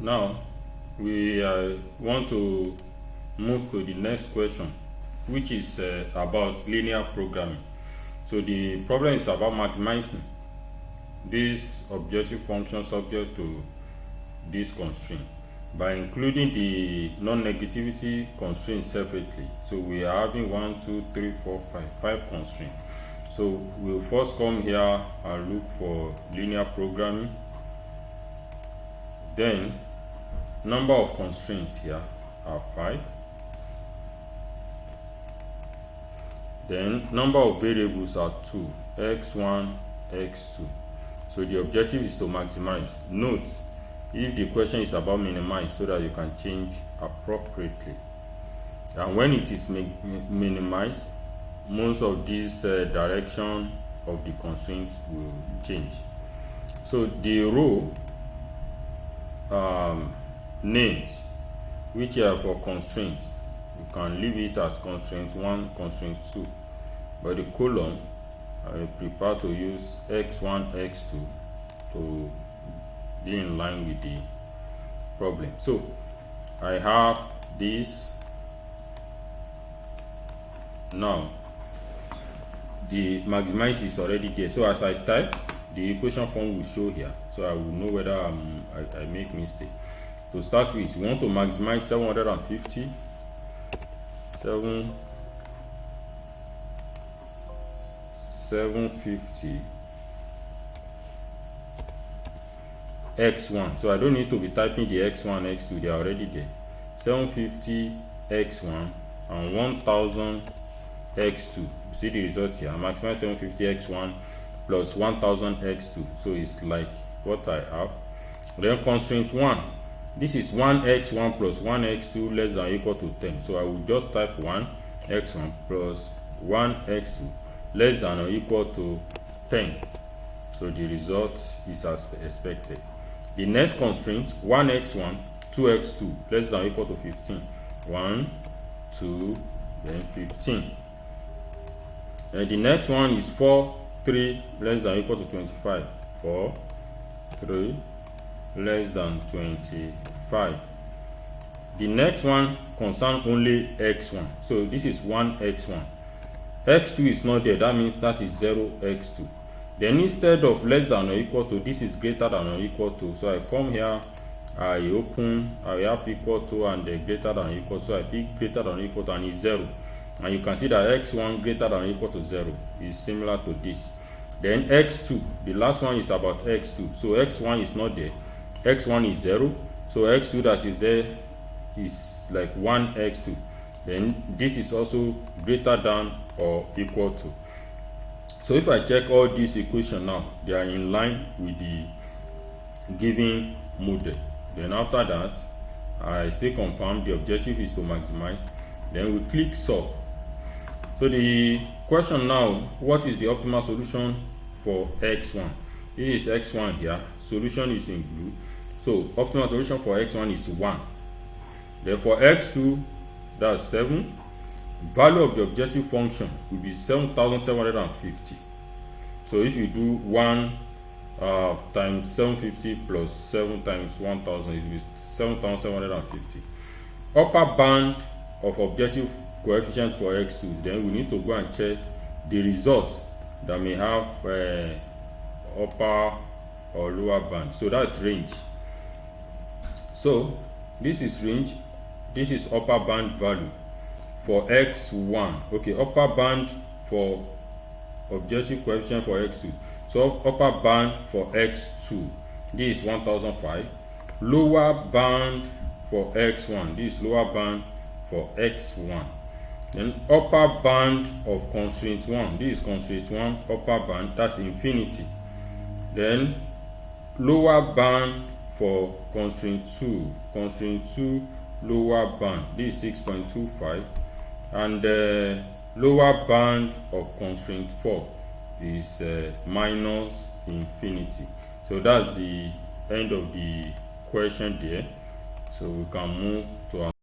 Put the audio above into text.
now we want to move to the next question, which is about linear programming. So the problem is about maximizing this objective function subject to this constraint by including the non-negativity constraint separately. So we are having 5 constraints. So we'll first come here and look for linear programming. Then number of constraints here are 5. Then number of variables are 2, x1, x2. So the objective is to maximize. Note, if the question is about minimize, so that you can change appropriately. And when it is minimized, most of this direction of the constraint will change. So the row names which are for constraints, you can leave it as constraint 1, constraint 2, but the column I prefer to use x1, x2 to be in line with the problem. So I have this. Now the maximize is already there, so as I type, the equation form will show here, so I will know whether I make mistake. To start with, we want to maximize 750 x1. So I don't need to be typing the x1, x2, they are already there. 750 x1 and 1000 x2. See the result here. I maximize 750 x1 plus 1000 x2. So it's like what I have. Then constraint 1. This is 1 x1 plus 1 x2 less than or equal to 10. So I will just type 1 x1 plus 1 x2 less than or equal to 10. So the result is as expected. The next constraint, 1 x1, 2 x2 less than or equal to 15. 1, 2, then 15. And the next one is 4, 3 less than or equal to 25. 4, 3 less than 25. The next one concerns only x1. So this is 1 x1. x2 is not there, that means that is 0 x2. Then instead of less than or equal to, this is greater than or equal to. So I come here, I have equal to and greater than or equal to. So I pick greater than or equal to and it's 0. And you can see that x1 greater than or equal to 0 is similar to this. Then x2, the last one is about x2. So x1 is not there, x1 is 0. So x2 that is there is like 1 x2. Then this is also greater than or equal to. So if I check all these equations now, they are in line with the given model. Then after that, I still confirm the objective is to maximize. Then we click solve. So the question now, what is the optimal solution for x1? This is x1 here, solution is in blue. So optimal solution for x1 is 1. Then for x2, that's 7. Value of the objective function will be 7750. So if you do 1 times 750 plus 7 times 1000, it will be 7750. Upper band of objective coefficient for x2, then we need to go and check the result that may have upper or lower band. So that's range. So this is range, this is upper band value for x1. Okay, upper band for objective coefficient for x2. So upper band for x2, this is 1005. Lower band for x1, this is lower band for x1. Then upper band of constraint 1, this is constraint 1, upper band, that's infinity. Then lower band for constraint 2, lower band, this is 6.25. And the lower band of constraint 4 is minus infinity. So that's the end of the question there. So we can move to